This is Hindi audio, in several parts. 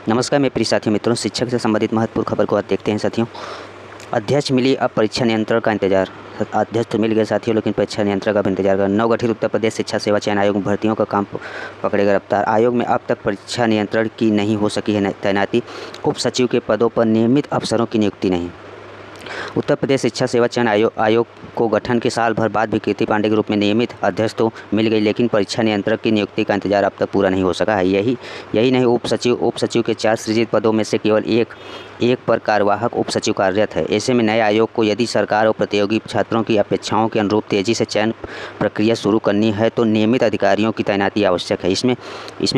नमस्कार मेरे प्रिय साथियों मित्रों, शिक्षक से संबंधित महत्वपूर्ण खबर को आज देखते हैं साथियों। अध्यक्ष मिली, अब परीक्षा नियंत्रण का इंतजार। अध्यक्ष तो मिल गए साथियों, लेकिन परीक्षा नियंत्रण का भी इंतजार कर। नवगठित उत्तर प्रदेश शिक्षा सेवा चयन आयोग भर्तियों का काम पकड़ेगा रफ्तार। आयोग में अब तक परीक्षा नियंत्रण की नहीं हो सकी है तैनाती। उप सचिव के पदों पर नियमित अफसरों की नियुक्ति नहीं। उत्तर प्रदेश शिक्षा सेवा चयन आयोग को गठन के साल भर बाद भी कीर्ति पांडे के रूप में नियमित अध्यक्ष तो मिल गई, लेकिन परीक्षा नियंत्रक की नियुक्ति का इंतजार अब तक पूरा नहीं हो सका है। यही नहीं, उप सचिव के 4 सृजित पदों में से केवल एक पर कार्यवाहक उप सचिव कार्यरत है। ऐसे में नए आयोग को यदि सरकार और प्रतियोगी छात्रों की अपेक्षाओं के अनुरूप तेजी से चयन प्रक्रिया शुरू करनी है तो नियमित अधिकारियों की तैनाती आवश्यक है। इसमें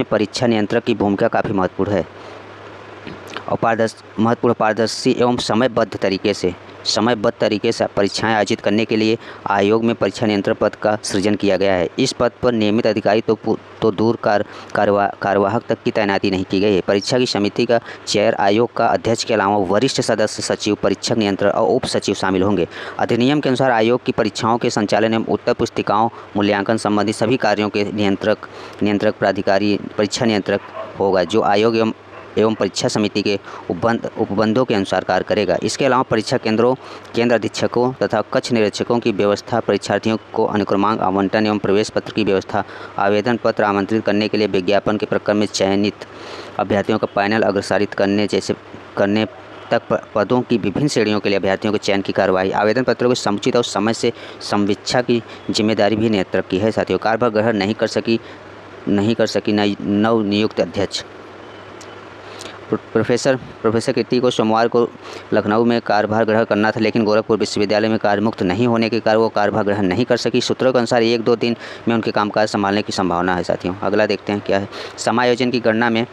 परीक्षा नियंत्रक की भूमिका काफ़ी महत्वपूर्ण है और पारदर्शी एवं समयबद्ध तरीके से परीक्षाएं आयोजित करने के लिए आयोग में परीक्षा नियंत्रण पद का सृजन किया गया है। इस पद पर नियमित अधिकारी तो दूर कार्यवाहक तक की तैनाती नहीं की गई है। परीक्षा की समिति का चेयर आयोग का अध्यक्ष के अलावा वरिष्ठ सदस्य सचिव, परीक्षक नियंत्रण और उप सचिव शामिल होंगे। अधिनियम के अनुसार आयोग की परीक्षाओं के संचालन एवं उत्तर पुस्तिकाओं मूल्यांकन संबंधी सभी कार्यों के नियंत्रक प्राधिकारी परीक्षा नियंत्रक होगा, जो आयोग एवं परीक्षा समिति के उपबंधों के अनुसार कार्य करेगा। इसके अलावा परीक्षा केंद्र अधीक्षकों तथा कक्ष निरीक्षकों की व्यवस्था, परीक्षार्थियों को अनुक्रमांक आवंटन एवं प्रवेश पत्र की व्यवस्था, आवेदन पत्र आमंत्रित करने के लिए विज्ञापन के प्रक्रम में चयनित अभ्यर्थियों का पैनल अग्रसारित करने तक पदों की विभिन्न श्रेणियों के लिए अभ्यर्थियों के चयन की कार्रवाई, आवेदन पत्रों के समुचित और समय से संवीक्षा की जिम्मेदारी भी नियंत्रक की है साथियों। कार्यभार ग्रहण नहीं कर सकी नव नियुक्त अध्यक्ष। प्रोफेसर कीर्ति को सोमवार को लखनऊ में कार्यभार ग्रहण करना था, लेकिन गोरखपुर विश्वविद्यालय में कार्यमुक्त नहीं होने के कारण वो कार्यभार ग्रहण नहीं कर सकी। सूत्रों के अनुसार 1-2 दिन में उनके कामकाज संभालने की संभावना है साथियों। अगला देखते हैं क्या है। समायोजन की गणना में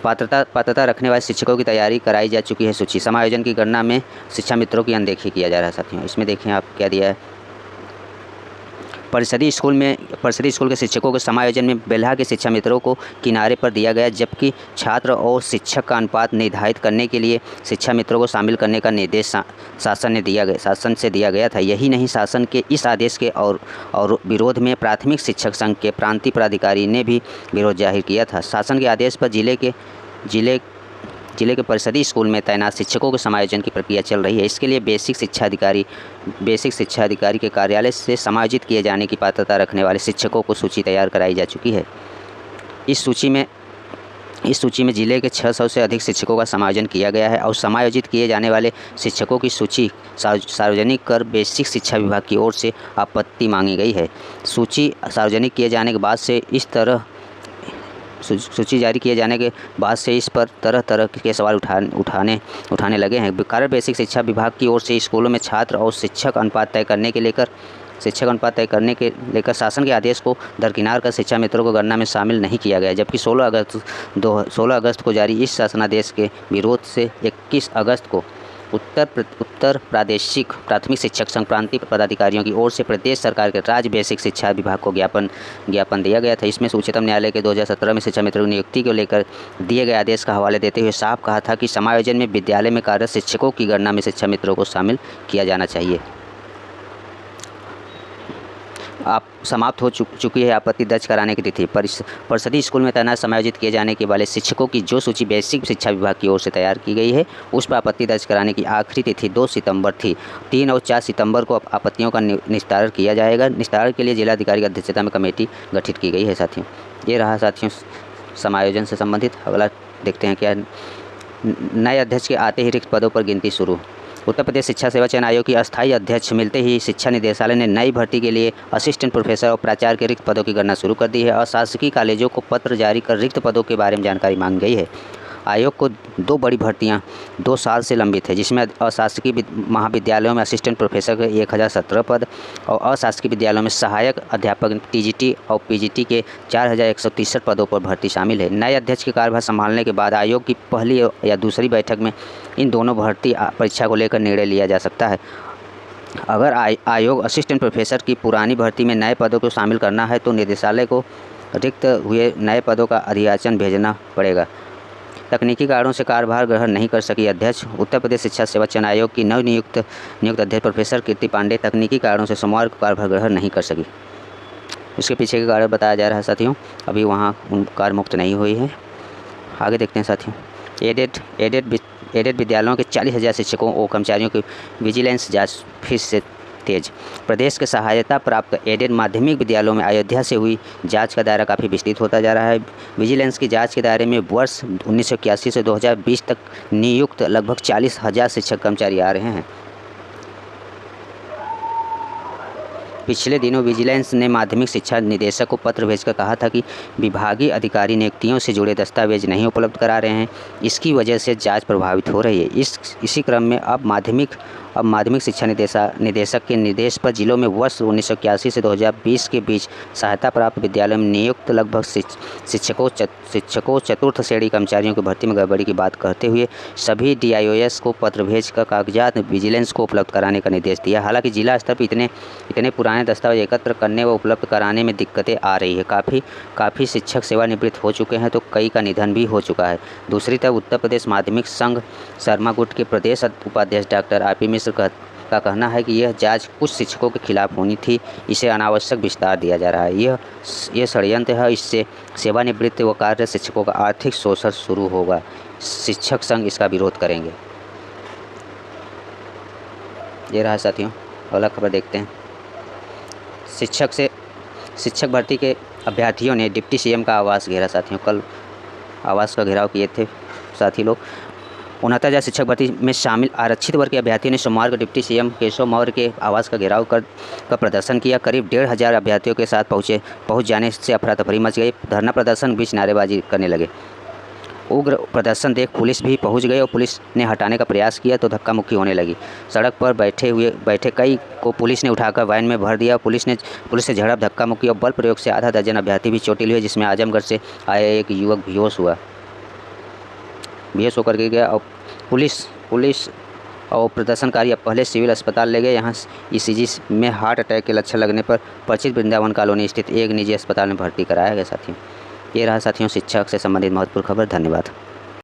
पात्रता रखने वाले शिक्षकों की तैयारी कराई जा चुकी है सूची। समायोजन की गणना में शिक्षा मित्रों की अनदेखी किया जा रहा है साथियों। इसमें देखें आप क्या दिया है। परिषदीय स्कूल के शिक्षकों के समायोजन में बेल्हा के शिक्षा मित्रों को किनारे पर दिया गया, जबकि छात्र और शिक्षक का अनुपात निर्धारित करने के लिए शिक्षा मित्रों को शामिल करने का निर्देश शासन से दिया गया था। यही नहीं, शासन के इस आदेश के और विरोध में प्राथमिक शिक्षक संघ के प्रांतीय पदाधिकारी ने भी विरोध जाहिर किया था। शासन के आदेश पर जिले के परिषदीय स्कूल में तैनात शिक्षकों के समायोजन की प्रक्रिया चल रही है। इसके लिए बेसिक शिक्षा अधिकारी के कार्यालय से समायोजित किए जाने की पात्रता रखने वाले शिक्षकों को सूची तैयार कराई जा चुकी है। इस सूची में जिले के 600 से अधिक शिक्षकों का समायोजन किया गया है और समायोजित किए जाने वाले शिक्षकों की सूची सार्वजनिक कर बेसिक शिक्षा विभाग की ओर से आपत्ति मांगी गई है। सूची सार्वजनिक किए जाने के बाद से सूची जारी किए जाने के बाद से इस पर तरह के सवाल उठाने लगे हैं। कारण बेसिक शिक्षा विभाग की ओर से स्कूलों में छात्र और शिक्षक अनुपात तय करने के लेकर शासन के आदेश को दरकिनार कर शिक्षा मित्रों को गणना में शामिल नहीं किया गया, जबकि 16 अगस्त को जारी इस शासनादेश के विरोध से 21 अगस्त को उत्तर प्रादेशिक प्राथमिक शिक्षक संघ प्रांतीय पदाधिकारियों की ओर से प्रदेश सरकार के राज्य बेसिक शिक्षा विभाग को ज्ञापन दिया गया था। इसमें उच्चतम न्यायालय के 2017 में शिक्षा मित्रों की नियुक्ति को लेकर दिए गए आदेश का हवाले देते हुए साफ कहा था कि समायोजन में विद्यालय में कार्यरत शिक्षकों की गणना में शिक्षा मित्रों को शामिल किया जाना चाहिए। आप समाप्त हो चुकी है आपत्ति दर्ज कराने की तिथि। परिषदीय स्कूल में तैनात समायोजित किए जाने के वाले शिक्षकों की जो सूची बेसिक शिक्षा विभाग की ओर से तैयार की गई है, उस पर आपत्ति दर्ज कराने की आखिरी तिथि 2 सितंबर थी। 3 और 4 सितंबर को आपत्तियों का निस्तारण किया जाएगा। निस्तारण के लिए जिलाधिकारी की अध्यक्षता में कमेटी गठित की गई है साथियों। ये रहा साथियों समायोजन से संबंधित। अगला देखते हैं क्या। नए अध्यक्ष के आते ही रिक्त पदों पर गिनती शुरू। उत्तर प्रदेश शिक्षा सेवा चयन आयोग की अस्थायी अध्यक्ष मिलते ही शिक्षा निदेशालय ने नई भर्ती के लिए असिस्टेंट प्रोफेसर और प्राचार्य के रिक्त पदों की गणना शुरू कर दी है। अशासकीय कॉलेजों को पत्र जारी कर रिक्त पदों के बारे में जानकारी मांगी गई है। आयोग को 2 बड़ी भर्तियां 2 साल से लंबित है, जिसमें अशासकीय महाविद्यालयों में असिस्टेंट प्रोफेसर के 1017 पद और अशासकीय विद्यालयों में सहायक अध्यापक टीजीटी और पीजीटी के 4163 पदों पर भर्ती शामिल है। नए अध्यक्ष के कार्यभार संभालने के बाद आयोग की पहली या दूसरी बैठक में इन दोनों भर्ती परीक्षा को लेकर निर्णय लिया जा सकता है। अगर आयोग असिस्टेंट प्रोफेसर की पुरानी भर्ती में नए पदों को शामिल करना है तो निदेशालय को रिक्त हुए नए पदों का अधियाचन भेजना पड़ेगा। तकनीकी कारणों से कार्यभार ग्रहण नहीं कर सकी अध्यक्ष। उत्तर प्रदेश शिक्षा सेवा चयन आयोग की नियुक्त अध्यक्ष प्रोफेसर कीर्ति पांडे तकनीकी कारणों से सोमवार को कार्यभार ग्रहण नहीं कर सकी। इसके पीछे का कारण बताया जा रहा है साथियों। अभी वहाँ कार्य मुक्त नहीं हुई है। आगे देखते हैं साथियों, एडेड विद्यालयों के 40,000 शिक्षकों और कर्मचारियों की विजिलेंस जांच फिर से तेज। प्रदेश के सहायता प्राप्त एडेड माध्यमिक विद्यालयों में अयोध्या से हुई जांच का दायरा काफ़ी विस्तृत होता जा रहा है। विजिलेंस की जांच के दायरे में वर्ष 1981 से 2020 तक नियुक्त लगभग 40,000 शिक्षक कर्मचारी आ रहे हैं। पिछले दिनों विजिलेंस ने माध्यमिक शिक्षा निदेशक को पत्र भेजकर कहा था कि विभागीय अधिकारी नियुक्तियों से जुड़े दस्तावेज नहीं उपलब्ध करा रहे हैं, इसकी वजह से जांच प्रभावित हो रही है। इसी क्रम में अब माध्यमिक शिक्षा निदेशक के निर्देश पर जिलों में वर्ष 1981 से 2020 के बीच सहायता प्राप्त विद्यालयों में नियुक्त लगभग शिक्षकों चतुर्थ श्रेणी कर्मचारियों की भर्ती में गड़बड़ी की बात करते हुए सभी DIOS को पत्र भेजकर कागजात विजिलेंस को उपलब्ध कराने का निर्देश दिया। हालांकि जिला स्तर पर इतने पुराने दस्तावेज एकत्र करने व उपलब्ध कराने में दिक्कतें आ रही है। काफ़ी शिक्षक सेवानिवृत्त हो चुके हैं तो कई का निधन भी हो चुका है। दूसरी तरफ उत्तर प्रदेश माध्यमिक संघ शर्मा गुट के प्रदेश उपाध्यक्ष डॉक्टर RP मिश्र का कहना है कि यह जांच कुछ शिक्षकों के खिलाफ होनी थी, इसे अनावश्यक विस्तार दिया जा रहा है। यह षड्यंत्र है, इससे सेवानिवृत्त व कार्य शिक्षकों का आर्थिक शोषण शुरू होगा। शिक्षक संघ इसका विरोध करेंगे। ये रहा साथियों, अगला खबर देखते हैं। शिक्षक भर्ती के अभ्यर्थियों ने डिप्टी CM का आवास घेरा। साथियों, कल आवास का घेराव किए थे साथी लोग। 69,000 शिक्षक भर्ती में शामिल आरक्षित वर्ग के अभ्यर्थियों ने सोमवार को डिप्टी CM केशव मौर्य के आवास का घेराव कर प्रदर्शन किया। करीब 1,500 अभ्यर्थियों के साथ पहुंच जाने से अफरा तफरी मच गई। धरना प्रदर्शन बीच नारेबाजी करने लगे। उग्र प्रदर्शन देख पुलिस भी पहुंच गई और पुलिस ने हटाने का प्रयास किया तो धक्का मुक्की होने लगी। सड़क पर बैठे कई को पुलिस ने उठाकर वैन में भर दिया। पुलिस से झड़प, धक्का मुक्की और बल प्रयोग से आधा दर्जन अभ्यर्थी भी चोटिल हुए, जिसमें आजमगढ़ से आया एक युवक बेहोश होकर गिर गया और पुलिस और प्रदर्शनकारी अब पहले सिविल अस्पताल ले गए। यहाँ ECG में हार्ट अटैक के लक्षण लगने पर परिचित वृंदावन कॉलोनी स्थित एक निजी अस्पताल में भर्ती कराया गया। साथियों, ये रहा साथियों शिक्षक से संबंधित महत्वपूर्ण खबर। धन्यवाद।